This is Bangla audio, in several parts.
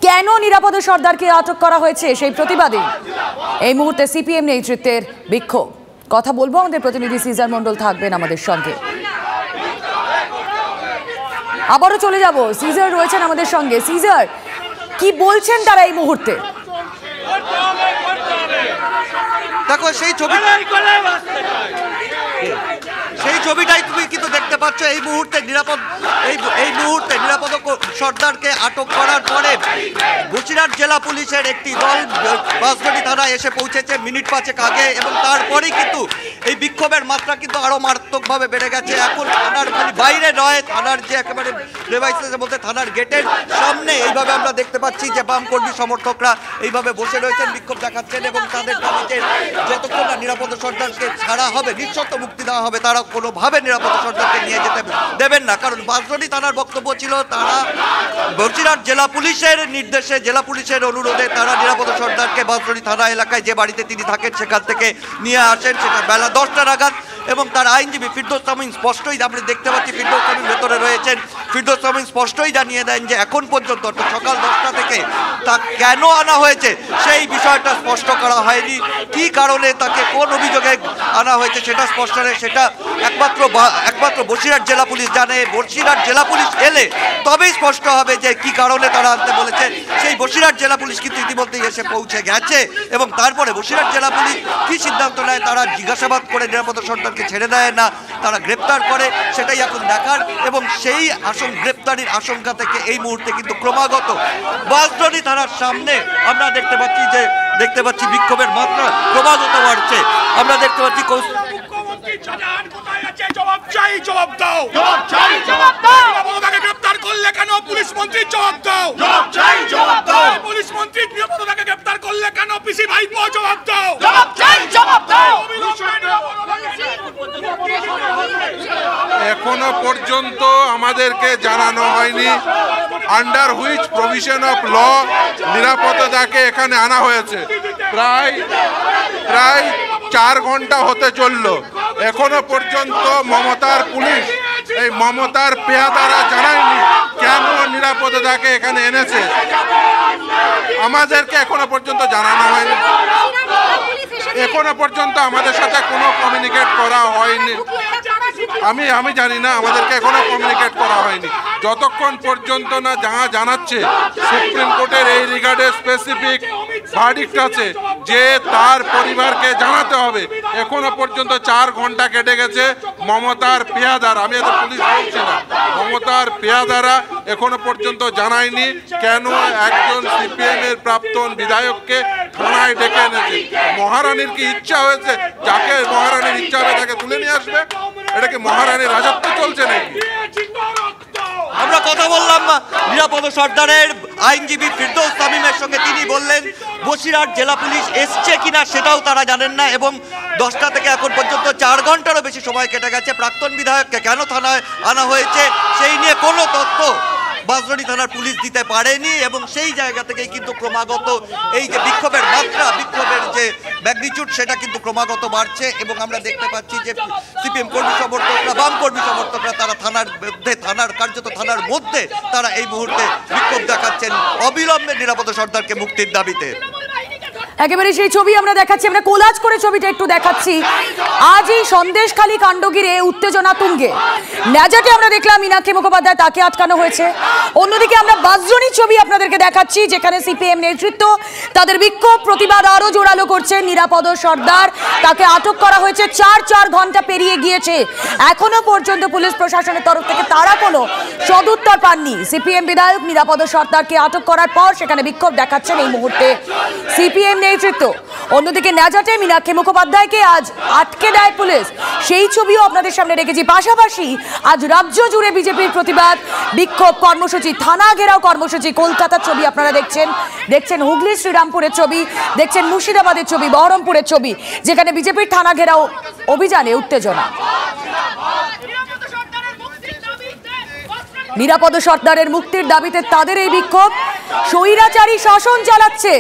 কেন নিরাপদ সর্দারকে আটক করা হয়েছে সেই প্রতিবাদে এই মুহূর্তে সিপিএম নেতৃত্বের বিক্ষোভ। কথা বলবো, আমাদের প্রতিনিধি সিজার মন্ডল থাকবেন আমাদের সঙ্গে। আবারও চলে যাব, সিজার রয়েছেন আমাদের সঙ্গে। সিজার, কি বলছেন তারা এই মুহূর্তে? দেখো সেই ছবিটাই তুমি কিন্তু দেখতে পাচ্ছ। এই মুহূর্তে নিরাপদ সর্দারকে আটক করার পরে বসিরহাট জেলা পুলিশের একটি দল বাঁশগাড়ি থানায় এসে পৌঁছেছে মিনিট 5 আগে, এবং তারপরেই কিন্তু এই বিক্ষোভের মাত্রা কিন্তু আরো মারাত্মকভাবে বেড়ে গেছে। এখন থানার বাইরে নয়, থানার যে একেবারে প্রেমাইসের মধ্যে থানার গেটের সামনে এইভাবে আমরা দেখতে পাচ্ছি যে বাম কর্মী সমর্থকরা এইভাবে বসে রয়েছেন, বিক্ষোভ দেখাচ্ছেন, এবং তাদের দাবিতে যতক্ষণ না নিরাপদ সর্দারকে ছাড়া হবে, নিঃশর্ত মুক্তি দেওয়া হবে, তারা কোনোভাবে নিরাপদ সর্দারকে নিয়ে যেতে দেবেন না। কারণ বাঁশগাড়ি থানার বক্তব্য ছিল তারা বসিরহাট জেলা পুলিশের নির্দেশে, জেলা পুলিশের অনুরোধে তারা নিরাপদ সর্দারকে বাঁশগাড়ি থানা এলাকায় যে বাড়িতে তিনি থাকেন সেখান থেকে নিয়ে আসেন, সেটা বেলা 10টা নাগাদ। এবং তার আইনজীবী ফিরদৌস তামিম স্পষ্টই, আমরা দেখতে পাচ্ছি ফিরদৌস তামিম ভেতরে রয়েছেন, ফিরদৌস তামিম স্পষ্টই জানিয়ে দেন যে এখন পর্যন্ত সকাল 10টা থেকে তা কেন আনা হয়েছে সেই বিষয়টা স্পষ্ট করা হয়নি। কি কারণে তাকে কোন অভিযোগে আনা হয়েছে সেটা স্পষ্ট নয়, সেটা একমাত্র বসিরহাট জেলা পুলিশ জানে। বসিরহাট জেলা পুলিশ এলে তবেই স্পষ্ট হবে যে কি কারণে তারা আনতে বলেছে। সেই বসিরহাট জেলা পুলিশ কিন্তু ইতিমধ্যেই এসে পৌঁছে গেছে, এবং তারপরে বসিরহাট জেলা পুলিশ কি সিদ্ধান্ত নেয়, তারা জিজ্ঞাসাবাদ করে নিরাপদ সর্দারকে ছেড়ে দেয় না তারা গ্রেপ্তার করে, সেটাই এখন দেখার। এবং সেই গ্রেপ্তারির আশঙ্কা থেকে এই মুহূর্তে কিন্তু ক্রমাগত বাঁশগাড়ি থানার সামনে আমরা দেখতে পাচ্ছি বিক্ষোভের মাত্রা ক্রমাগত বাড়ছে। আমরা দেখতে পাচ্ছি জবাব দাও, গ্রেপ্তার করলে কেন? পুলিশ মন্ত্রী জবাব দাও, পুলিশ মন্ত্রী নিরাপদতাকে গ্রেপ্তার করলে কেন? পিসি ভাইপো জবাব দাও, এখনো পর্যন্ত আমাদেরকে জানানো হয়নি under which provision of law নিরাপত্তাকে এখানে আনা হয়েছে। প্রায় 4 ঘন্টা হতে চলল, এখনো পর্যন্ত মমতার পুলিশ, এই মমতার পেয়াদারা জানায়নি কেন নিরাপত্তাকে এখানে এনেছে। আমাদেরকে এখনো পর্যন্ত জানানো হয়নি, এখনো পর্যন্ত আমাদের সাথে কোনো কমিউনিকেট করা হয়নি। আমি জানি না, আমাদেরকে এখনো কমিউনিকেট করা হয়নি। যতক্ষণ পর্যন্ত না জানাচ্ছে সুপ্রিম কোর্টের এই রিগার্ডে স্পেসিফিক ভার্ডিক্ট আছে যে তার পরিবারকে জানাতে হবে, এখনো পর্যন্ত 4 ঘন্টা কেটে গেছে। মমতার পেয়াদারা, আমি এত পুলিশ বলছি না, মমতার পেয়াদারা এখনো পর্যন্ত জানায়নি কেন একজন সিপিএম এর প্রাক্তন বিধায়ককে থানায় ডেকে এনেছে। মহারানীর কি ইচ্ছা হয়েছে যাকে মহারানীর ইচ্ছা হবে তাকে তুলে নিয়ে আসবে? এটা কি মহারানীর রাজত্ব চলছে নাকি? আমরা কথা বললাম নিরাপদ সর্দারের আইনজীবী ফিরদৌস তামিমের সঙ্গে, তিনি বললেন বসিরহাট জেলা পুলিশ এসছে কিনা সেটাও তারা জানেন না, এবং 10টা থেকে এখন পর্যন্ত 4 ঘন্টারও বেশি সময় কেটে গেছে। প্রাক্তন বিধায়ককে কেন থানায় আনা হয়েছে সেই নিয়ে কোনো তথ্য বাঁশগাড়ি থানার পুলিশ দিতে পারেনি, এবং সেই জায়গা থেকেই কিন্তু ক্রমাগত এই যে বিক্ষোভের মাত্রা, বিক্ষোভের যে ম্যাগনিটিউড সেটা কিন্তু ক্রমাগত বাড়ছে। এবং আমরা দেখতে পাচ্ছি যে সিপিএম কর্মী সমর্থকরা, বাম কর্মী সমর্থকরা তারা থানার মধ্যে তারা এই মুহূর্তে বিক্ষোভ দেখাচ্ছেন অবিলম্বে নিরাপদ সর্দারকে মুক্তির দাবিতে। একেবারে সেই ছবি আমরা দেখাচ্ছি, আমরা কোলাজ করে ছবিটা একটু দেখাচ্ছি। আজই সন্দেশখালী কাণ্ড ঘিরে উত্তেজনা তুঙ্গে। ন্যাজাটে আমরা দেখলাম মীনাক্ষী মুখোপাধ্যায়, তাকে আটকানো হয়েছে। অন্যদিকে আমরা বাঁশগাড়ির ছবি আপনাদেরকে দেখাচ্ছি, যেখানে সিপিএম নেতৃত্ব তাদের বিক্ষোভ প্রতিবাদ আরো জোরালো করছে। নিরাপদ সর্দার, তাকে আটক করা হয়েছে, 4 ঘন্টা পেরিয়ে গিয়েছে, এখনো পর্যন্ত পুলিশ প্রশাসনের তরফ থেকে তারা কোনো সদুত্তর পাননি। সিপিএম বিধায়ক নিরাপদ সর্দারকে আটক করার পর সেখানে বিক্ষোভ দেখাচ্ছেন এই মুহূর্তে সিপিএম নেতৃত্ব। অন্যদিকে ন্যাজাটে মীনাক্ষী মুখোপাধ্যায়কে আজ আটকে দেয় পুলিশ, সেই ছবিও আপনাদের সামনে রেখেছি। পাশাপাশি আজ রাজ্য জুড়ে বিজেপির প্রতিবাদ, বিক্ষোভ কর্মসূচি, থানা ঘেরাও কর্মসূচি। কলকাতার ছবি আপনারা দেখছেন হুগলি শ্রীরামপুরের ছবি, দেখছেন মুর্শিদাবাদের ছবি, বহরমপুরের ছবি, যেখানে বিজেপির থানা ঘেরাও অভিযানে উত্তেজনা। নিরাপদ সর্দারের মুক্তির দাবিতে তাদের এই বিক্ষোভ। স্বৈরাচারী শাসন চালাচ্ছে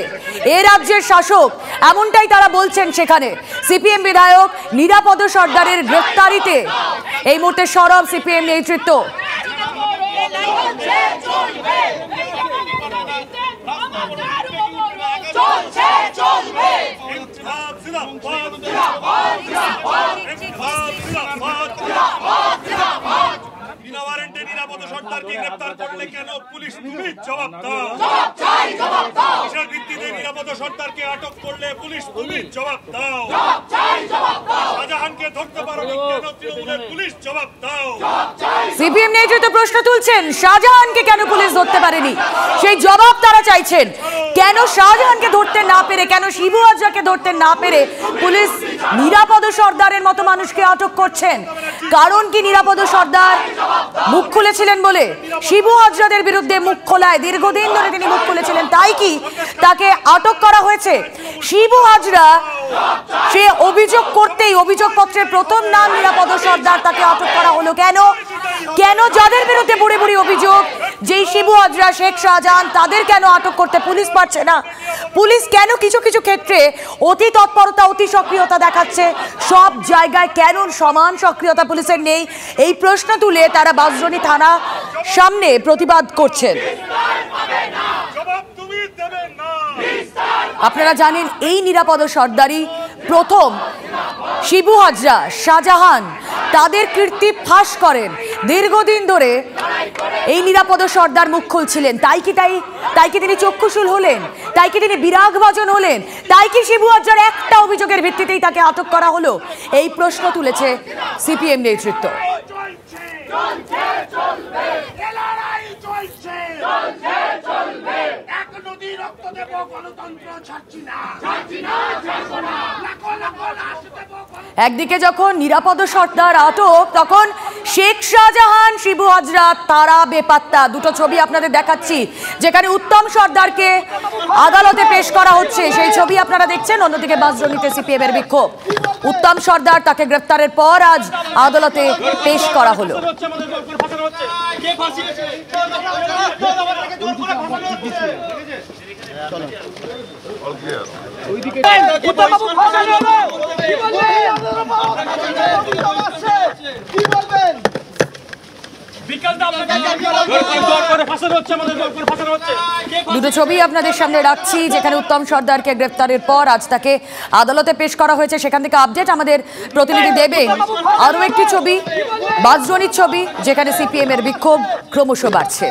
এ রাজ্যের শাসক, এমনটাই তারা বলছেন। সেখানে সিপিএম বিধায়ক নিরাপদ সর্দারের গ্রেফতারিতে এই মুহূর্তে সরব সিপিএম নেতৃত্ব। গ্রেফতার করলে কেন পুলিশ তুমি জবাব দাও কিসের ভিত্তিতে নিরাপদ সর্দারকে আটক করলে পুলিশ তুমি জবাব দাও শাহজাহানকে ধরতে পারোনি কেন তৃণমূলের পুলিশ জবাব দাও সিপিএম নেতৃত্ব প্রশ্ন তুলছেন শাহজাহানকে কেন পুলিশ ধরতে পারেনি সেই জবাব তারা চাইছেন। কেন শাহজাহানকে ধরতে না পেরে, কেন শিবু হাজরাকে ধরতে না পেরে পুলিশ নিরাপদ সর্দারের মতো মানুষকে আটক করছেন? কারণ কি নিরাপদ সর্দার মুখ খুলেছিলেন বলে? শিবু হাজরাদের বিরুদ্ধে মুখ খোলায় দীর্ঘদিন ধরে তিনি মুখ খুলেছিলেন, তাই কি তাকে আটক করা হয়েছে? শিবু হাজরা সে অভিযোগ করতেই অভিযোগপত্রের প্রথম নাম নিরাপদ সর্দার, তাকে আটক করা হলো কেন? কেন যাদের বিরুদ্ধে বুড়ি বুড়ি অভিযোগ, যেই শিবু হাজরা, শেখ শাহজাহান, তাদের কেন আটক করতে পুলিশ পারছে না? পুলিশ কেন কিছু কিছু ক্ষেত্রে অতি তৎপরতা, অতি সক্রিয়তা দেখাচ্ছে, সব জায়গায় কেন সমান সক্রিয়তা পুলিশের নেই? এই প্রশ্ন তুলে তারা বাঁশদ্রোণী থানা সামনে প্রতিবাদ করছেন। আপনারা জানেন এই নিরাপদ সর্দারি প্রথম শিবু হাজরা, শাহজাহান তাদের কীর্তি ফাঁস করেন। দীর্ঘদিন ধরে এই নিরাপদ সর্দার মুখ খুলছিলেন, তাই কি তিনি চক্ষুশূল হলেন? তাই কি তিনি বিরাগভাজন হলেন? তাই কি শিবু হাজরার একটা অভিযোগের ভিত্তিতেই তাকে আটক করা হলো? এই প্রশ্ন তুলেছে সিপিএম নেতৃত্ব। একদিকে যখন নিরাপদ সর্দার আটক, তখন শেখ শাহজাহান, শিবু হাজরা তারা বেপাত্তা। দুটো ছবি আপনাদের দেখাচ্ছি, যেখানে উত্তম সর্দারকে আদালতে পেশ করা হচ্ছে, সেই ছবি আপনারা দেখছেন। অন্যদিকে বাঁশদ্রোণীতে সিপিএম এর বিক্ষোভ। উত্তম সর্দার, তাকে গ্রেফতারের পর আজ আদালতে পেশ করা হলো। দুটো ছবি আপনাদের সামনে রাখছি, যেখানে উত্তম সর্দারকে গ্রেফতারের পর আজ তাকে আদালতে পেশ করা হয়েছে। সেখান থেকে আপডেট আমাদের প্রতিনিধি দেবেন। আরও একটি ছবি, বাঁশদ্রোণীর ছবি, যেখানে সিপিএম এর বিক্ষোভ ক্রমশ বাড়ছে।